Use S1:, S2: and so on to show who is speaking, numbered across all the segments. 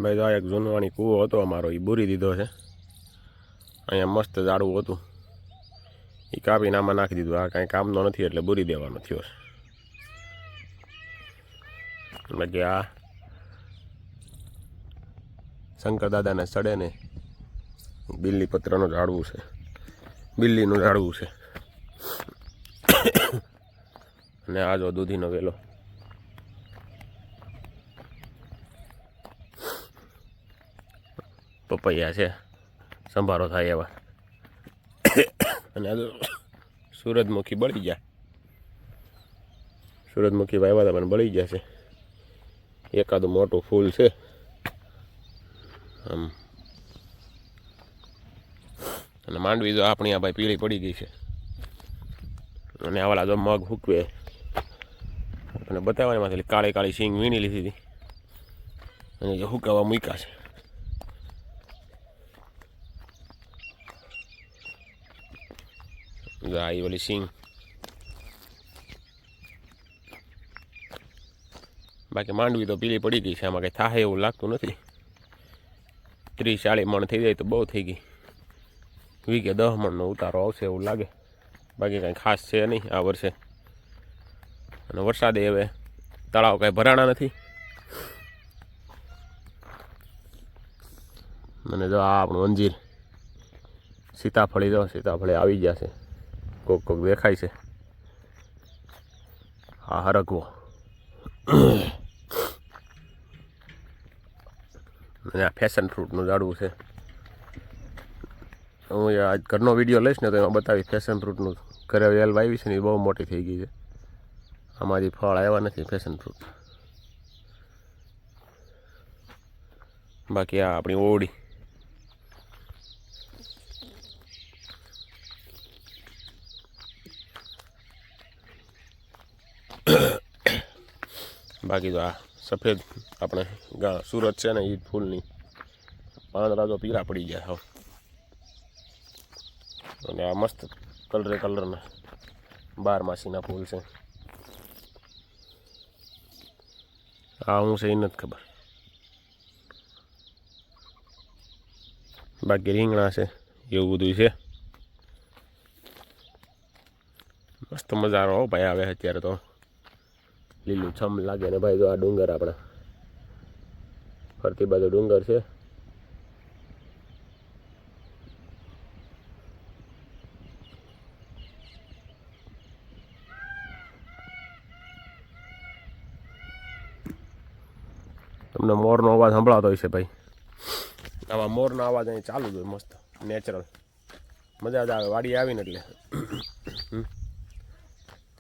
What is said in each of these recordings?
S1: ભાઈ તો આ એક જૂનવાણી કૂવો હતો અમારો, એ બૂરી દીધો છે. અહીંયા મસ્ત ઝાડવું હતું, એ કાપીને આમાં નાખી દીધું. આ કાંઈ કામનો નથી એટલે બૂરી દેવાનો થયો છે. બાકી આ શંકર દાદાને ચડે ને બિલ્લી પત્રનું ઝાડવું છે, બિલ્લીનું ઝાડવું છે. અને આ જો દૂધીનો વેલો. પપૈયા છે, સંભારો થાય એવા. અને આ સૂરજમુખી બળી ગયા, સૂરજમુખી વાવ્યા હતા પણ બળી ગયા છે. એકાદું મોટું ફૂલ છે આમ. અને માંડવી જો આપણી આ ભાઈ પીળી પડી ગઈ છે. અને આવાલા જો મગ હૂકવે અને બતાવવાની માંથી કાળી કાળી સિંગ વીણી લીધી હતી અને જે હુકાવા મૂક્યા છે. આ ઓલી સિંગ. બાકી માંડવી તો પીળી પડી ગઈ છે, આમાં કંઈ થાય એવું લાગતું નથી. 30-40 મણ થઈ જાય તો બહુ થઈ ગઈ. વીઘે 10 મણનો ઉતારો આવશે એવું લાગે. બાકી કાંઈ ખાસ છે નહીં આ વર્ષે. અને વરસાદે હવે તળાવ કાંઈ ભરાણા નથી. મને જો આ આપણું અંજીર સીતાફળી, જો સીતાફળી આવી ગયા છે, કોક કોક દેખાય છે. હા હરકવો. અને આ ફેશન ફ્રૂટનું ઝાડવું છે. હું આજ ઘરનો વિડીયો લઈશ ને તો એમાં બતાવીશ ફેશન ફ્રૂટનું. ઘરે વેલ વાવી છે ને એ બહુ મોટી થઈ ગઈ છે. આમાં હજી ફળ આવ્યા નથી ફેશન ફ્રૂટ. બાકી આ આપણી ઓળી. બાકી તો આ સફેદ આપણે સુરત છે ને એ ફૂલની પાંદડા તો પીળા પડી ગયા હવે. અને આ મસ્ત કલરના 12 ફૂલ છે. આ હું છે એ નથી ખબર. બાકી રીંગણા છે એવું બધું છે. મસ્ત મજાનો હો ભાઈ આવે અત્યારે તો. લીલું છમ લાગે ને ભાઈ જો આ ડુંગર આપણા ફરતી બાજુ ડુંગર છે. તમને મોરનો અવાજ સંભળાતો હોય છે ભાઈ. આવા મોરનો અવાજ અહીં ચાલુ જ હોય મસ્ત નેચરલ. મજા જ આવે વાડી આવીને એટલે.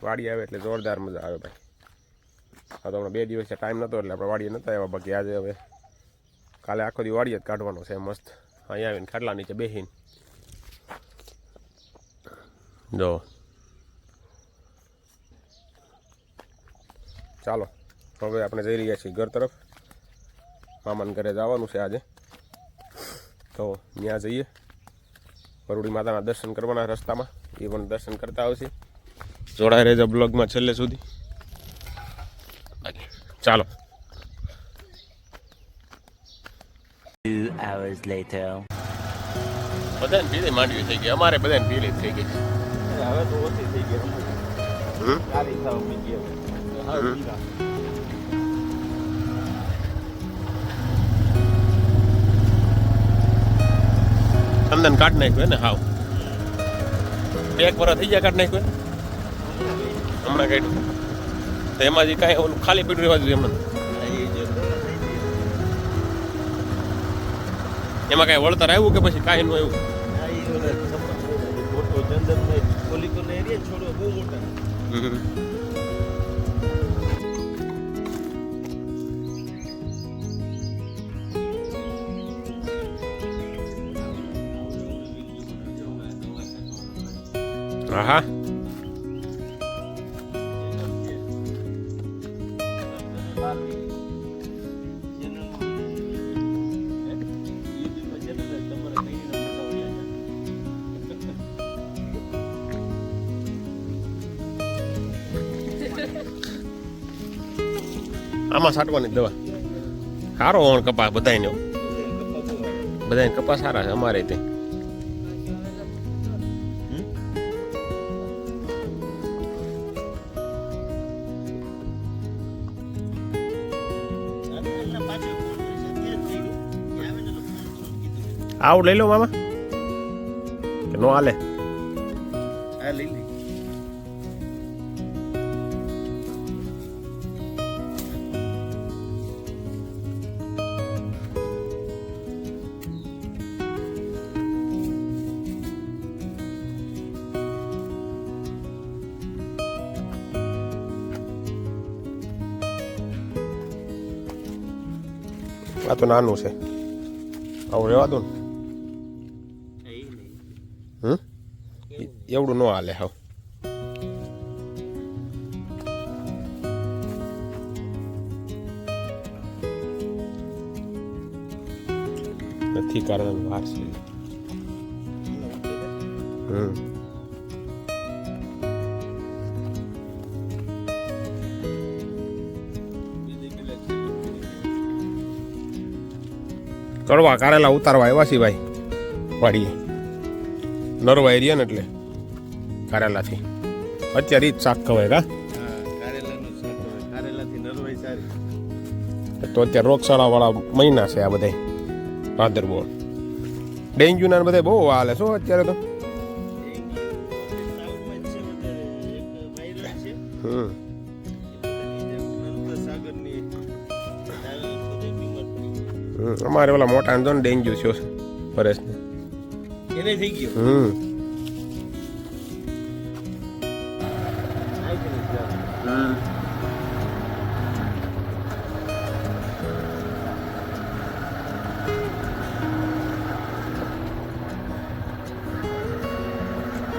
S1: વાડી આવે એટલે જોરદાર મજા આવે ભાઈ. આ તો હમણાં 2 દિવસથી ટાઈમ નહોતો એટલે આપણે વાડીએ નહોતા આવ્યા. બાકી આજે હવે કાલે આખો દી વાડીએ જ કાઢવાનો છે મસ્ત. અહીંયા આવીને ખાટલા નીચે બેસીને જો. ચાલો હવે આપણે જઈ રહ્યા છીએ ઘર તરફ. મામાને ઘરે જવાનું છે આજે, તો ત્યાં જઈએ. વરુડી માતાના દર્શન કરવાના રસ્તામાં, એ પણ દર્શન કરતા આવશે. જોડાઈ રહેજો બ્લોગમાં છેલ્લે સુધી. ચાલો.
S2: 2 hours later.
S1: બધાને પીળી માંડવી થઈ ગઈ, અમારે બધાને પીળી થઈ ગઈ.
S3: હવે તો ઓછી થઈ ગઈ. કાલી થવા માંડી હવે.
S1: ચંદન કાઢ નાખ્યું ને હાવ. 1 વર્ષ થઈ ગયા કાઢ નાખ્યું હમણાં કાઢ્યું. તો એમાંથી કાંઈ ઓલું ખાલી પીડું રહેવા જોઈએ એમને. એમાં કાંઈ વળતર આવ્યું કે પછી કાંઈ નું આવ્યું? હા. આમાં છાંટવાની દવા સારો ઓણ કપાસ બધાયનો બધાને કપાસ સારા છે અમારે તે આવું લઈ લો મામા કે નો હાલે
S3: આ લઈ લે
S1: આ તો નાનું છે આવું રહેવા દો ને એવડું ન હાલે હાવ નથી કારણ વાર છે કડવા કારેલા ઉતારવા આવ્યા છીએ ભાઈ વાડીએ નરવા એરિયા ને એટલે કારેલાથી અત્યારે ઈ જ શાક ખવાય કા
S3: કારેલાનું શાક હોય. કારેલાથી નરવાઈ સારી.
S1: તો અત્યારે રોગચાળા વાળા મહિના છે આ બધા ભાદરવો ડેન્ગ્યુ ના બધા બહુ હાલે શું અત્યારે તો
S3: સાઉથમાં જ છે વધારે. એક વાયરસ છે સાગરની બધી બીમાર પડી ગઈ.
S1: અમારે ઓલા મોટા ને ડેન્ગ્યુ થયો છે પરેશ ને
S3: એને થઈ ગયું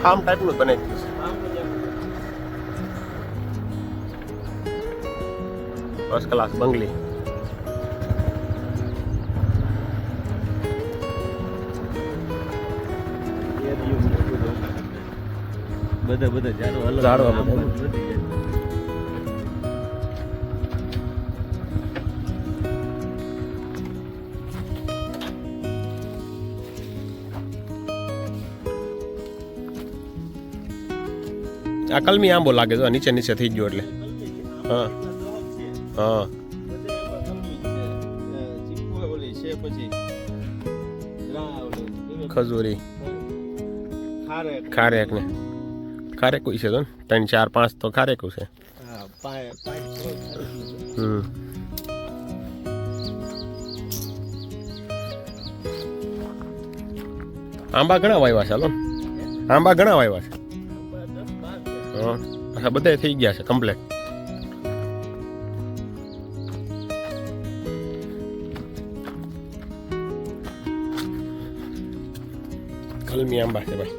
S1: આમ ટાઈપનું બને છે ફર્સ્ટ ક્લાસ બંગલી
S3: બધા ઝાડો
S1: ઝાડવા
S3: અલગ
S1: બધા.
S3: વધી જાય.
S1: આ કલમી આંબો લાગે છે નીચે નીચે થઈ ગયો એટલે હા હા ખજૂરી ખારેક ને ખારેકું છે તો ને 3 4 5 તો ખારેકું છે આંબા ઘણા વાવ્યા છે હાલો આંબા ઘણા વાવ્યા છે હા અચ્છા બધા થઈ ગયા છે કમ્પ્લેટ કલમી આંબા છે ભાઈ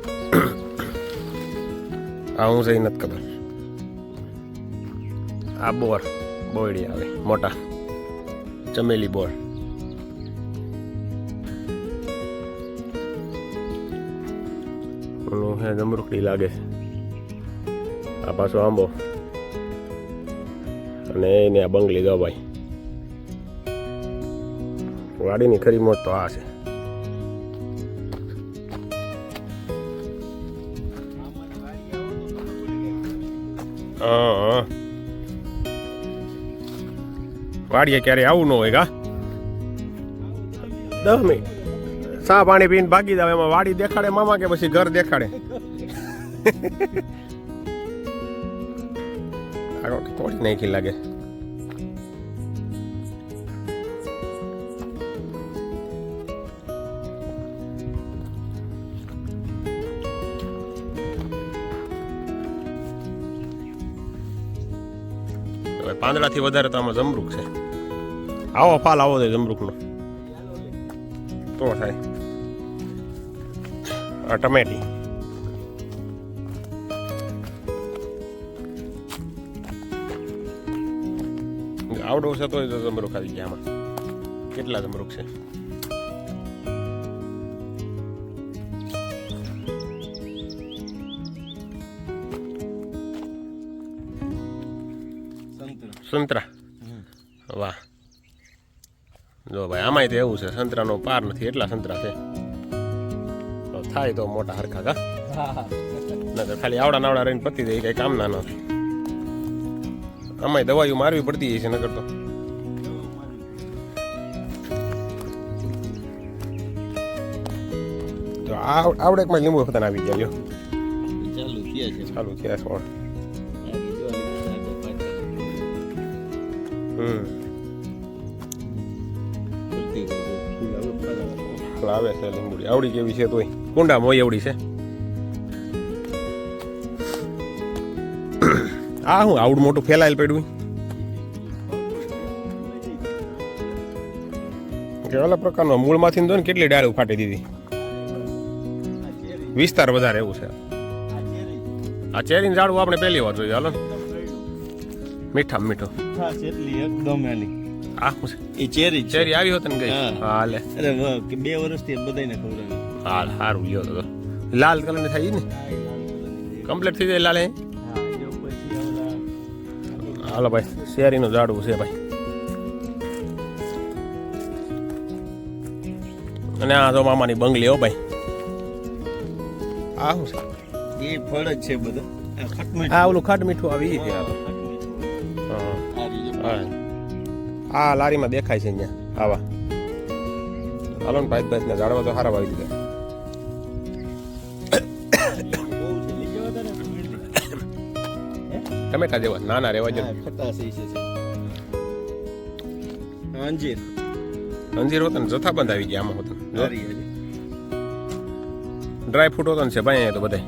S1: આ હું જઈ નથી ખબર આ બોયડી આવે મોટા ચમેલી બોર ઓલું હે જમરૂખડી લાગે છે આ પાછો આંબો અને એને આ બંગલી દો ભાઈ વાડીની ખરી મોજ તો આ છે હા વાડીએ ક્યારે આવું ન હોય કા 10 મિનિટ ચા પાણી પીને ભાગી જાવ એમાં વાડી દેખાડે મામા કે પછી ઘર દેખાડે થોડી નાખી લાગે પાંદડાથી વધારે તો આમાં જમરૂખ છે આવો ફાલ આવો છે જમરૂખનો તો થાય આ ટમેટી આવડો છે તો જમરૂખ આવી ગયા આમાં કેટલા જમરૂખ છે સંતરા વાહ જો ભાઈ આમાંય તો એવું છે સંતરાનો પાર નથી એટલા સંતરા છે તો થાય તો મોટા હરખા કા ના તો ખાલી આવડા નાવડા રહીને પતી જાય કઈ કામ ના ન થાય આમાંય દવાઈઓ મારવી પડતી હોય છે નકર તો તો આવડેકમાં લીંબુ ખતન આવી ગયા જો
S3: ચાલુ થયા છે
S1: ચાલુ થયા સોળ આવે છે લીંબુડી આવડી કેવી છે તોય કુંડામાં હોય એવડી છે આ હું આવડું મોટું ફેલાયેલ પડ્યું કે અલગ પ્રકારનો મૂળમાંથી તો ને કેટલી ડાળું ફાટી દીધી વિસ્તાર વધારે એવું છે આ ચેરીનું ઝાડવું આપણે પહેલી વાર જોયું હાલો મીઠા મીઠું
S3: એકદમ એની
S1: આ શું છે
S3: એ ચેરી
S1: ચેરી આવી હોત ને ગઈ
S3: હા.
S1: હાલે
S3: અરે વાહ કે 2 વર્ષથી બધાને ખવડાવી
S1: હાલ સારું લ્યો તો લાલ કલરની થાય ને કમ્પ્લીટ થઈ જાય લાલ એ
S3: હા જો પછી ઓલા
S1: હાલો ભાઈ શેરીનું ઝાડવું છે ભાઈ અને આ તો મામાની બંગલી હો ભાઈ આ શું છે
S3: એ ફળ જ છે બધો આ ખટમીઠું.
S1: આ ઓલું ખાટ મીઠું આવી છે આ તો.
S3: ખટમીઠું.
S1: હા.
S3: આ રીજો.
S1: હા આ લારીમાં દેખાય છે અહીંયા આવા હાલો ને ભાઈ ભાઈ ઝાડવા તો સારા વાવી દીધા
S3: બહુ છે લઈ જવા તારે
S1: ટમેટા જેવા નાના રેવા જો
S3: હા, ખટાશ ઈ છે અંજીર
S1: અંજીર હોતા ને જથ્થાબંધ આવી ગયા આમાં હોતા
S3: સારી હજી.
S1: ડ્રાય ફ્રૂટ હોતો ને છે ભાઈ અહીંયા તો બધા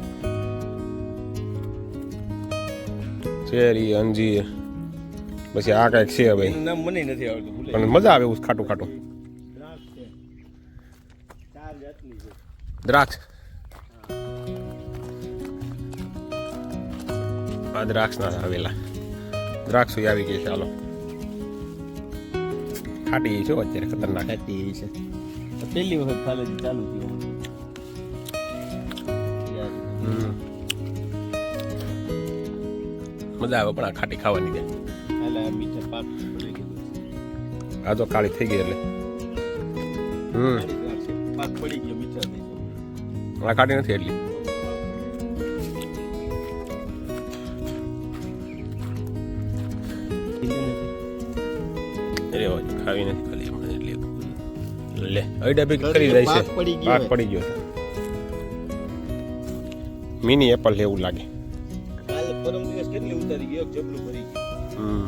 S1: ચેરી અંજીર પછી આ કાંઈક છે ભાઈ
S3: એનું નામ મને નથી આવડતું ભૂલે
S1: પણ મજા આવે એવું ખાટું ખાટું
S3: દ્રાક્ષ છે 4 જાતની છે
S1: દ્રાક્ષ આ દ્રાક્ષ ના આવેલા દ્રાક્ષ આવી ગઈ છે હાલો ખાટી છે અત્યારે ખતરનાક
S3: ખાટી છે તો પહેલી વખત ખાલે ચાલુ થયું
S1: હમ. મજા આવે પણ આ ખાટી ખાવાની છે
S3: હાલે આ મીઠા પાક પડી ગયું
S1: આ તો કાળી થઈ ગઈ એટલે હમ
S3: પાક પડી ગયો મીઠા થઈ ગયો
S1: આ ખાટી નથી એટલી અરે વાહ, ખાવી નથી ખાલી હમણાં એટલી લે અડ્યા ભેગી કરી જાય છે
S3: પાક પડી ગયો.
S1: પાક પડી ગયો છે મિની એપલ એવું લાગે
S3: કાલે પરમ દિવસ કેટલી ઉતારી ગયો જબલું ભરી ગયું
S1: હમ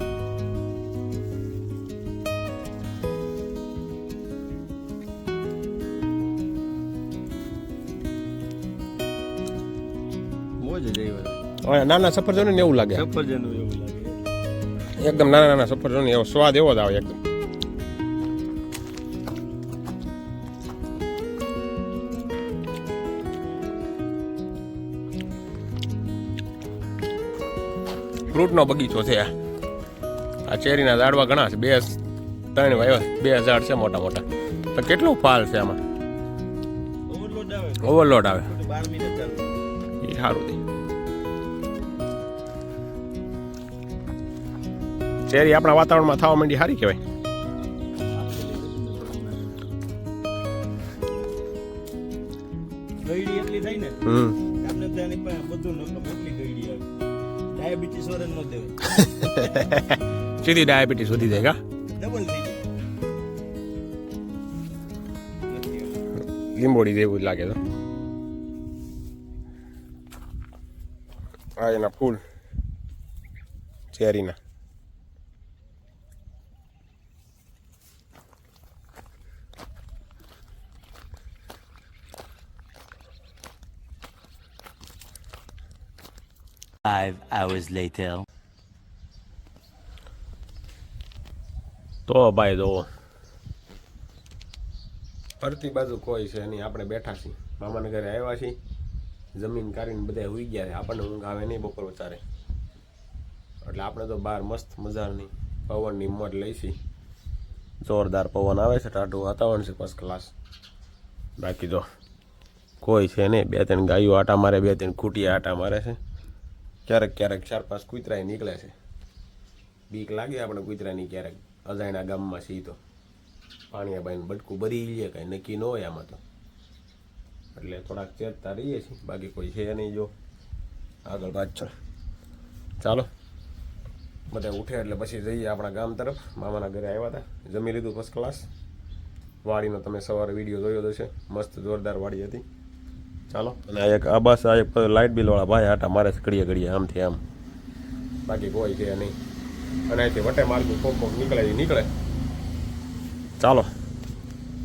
S3: મોજ જ આવ્યો
S1: હવે નાના સફરજન ને એવું લાગે
S3: સફરજન એવું લાગે
S1: એકદમ નાના નાના સફરજન એવો સ્વાદ એવો જ આવે એકદમ ફ્રૂટનો બગીચો છે આ ચેરીના ઝાડવા ઘણા છે 2-3 વાવ્યા 2 ઝાડ છે મોટા મોટા તો કેટલું ફાલ છે આમાં
S3: ઓવરલોડ આવે
S1: ઓવરલોડ આવે
S3: 12 મિનિટ ચાલુ
S1: એ સારું છે ચેરી આપણા વાતાવરણમાં થવા માંડી સારી કહેવાય
S3: ગઈડી એટલી થાય ને
S1: હમ
S3: આપણે ત્યાંની પાસે બધું નકમ એટલી ગઈડી આવે ડાયાબિટીસ વરન ન દેવે
S1: સીધી ડાયાબિટીસ વધી જાય કા
S3: ડબલ થઈ જાય નથી એવું.
S1: લીંબોડી જેવું જ લાગે તો આ એના ફૂલ ચેરીના
S2: Five hours later.
S1: તો ભાઈ જો ફરતી બાજુ કોઈ છે નહીં આપણે બેઠા છીએ મામાને ઘરે આવ્યા છીએ જમીન કાઢીને બધા હોઈ ગયા છે આપણને ઊંઘ આવે નહીં બપોર વચારે એટલે આપણે તો બહાર મસ્ત મજાની પવનની મોજ લઈશી જોરદાર પવન આવે છે ટાઢું વાતાવરણ છે ફર્સ્ટ ક્લાસ બાકી જો કોઈ છે નહીં 2-3 ગાયો આટા મારે 2-3 ખૂટિયા આટા મારે છે ક્યારેક ક્યારેક 4-5 કૂતરાય નીકળે છે બીક લાગે આપણે કૂતરાની ક્યારેક અજાણ્યા ગામમાં છીએ તો પાણીયાબાઈને બટકું ભરી લઈએ, કાંઈ નક્કી ન હોય આમાં તો, એટલે થોડાક ચેતતા રહીએ છીએ, બાકી કોઈ છે નહીં જો આગળ પાછળ. ચાલો બધા ઉઠે એટલે પછી જઈએ આપણા ગામ તરફ. મામાના ઘરે આવ્યા હતા, જમી લીધું ફર્સ્ટ ક્લાસ. વાડીનો તમે સવારે વિડીયો જોયો હશે, મસ્ત જોરદાર વાડી હતી. ચાલો, અને આ એક આબાસ, આ એક લાઇટ બિલવાળા ભાઈ આટા મારે છે ઘડીએ ઘડીએ આમથી આમ, બાકી કોઈ છે નહીં. અને અહીંથી વટે માર્ગું કોક કોક નીકળે. ચાલો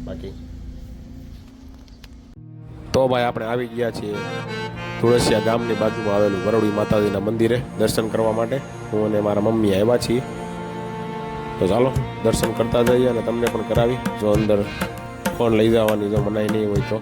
S1: બાકી તો ભાઈ આપણે આવી ગયા છીએ તુળસિયા ગામની બાજુમાં આવેલું વરવડી માતાજીના મંદિરે દર્શન કરવા માટે. હું અને મારા મમ્મી આવ્યા છીએ, તો ચાલો દર્શન કરતા જઈએ અને તમને પણ કરાવી, જો અંદર ફોન લઈ જવાની જો મનાઈ નહીં હોય તો.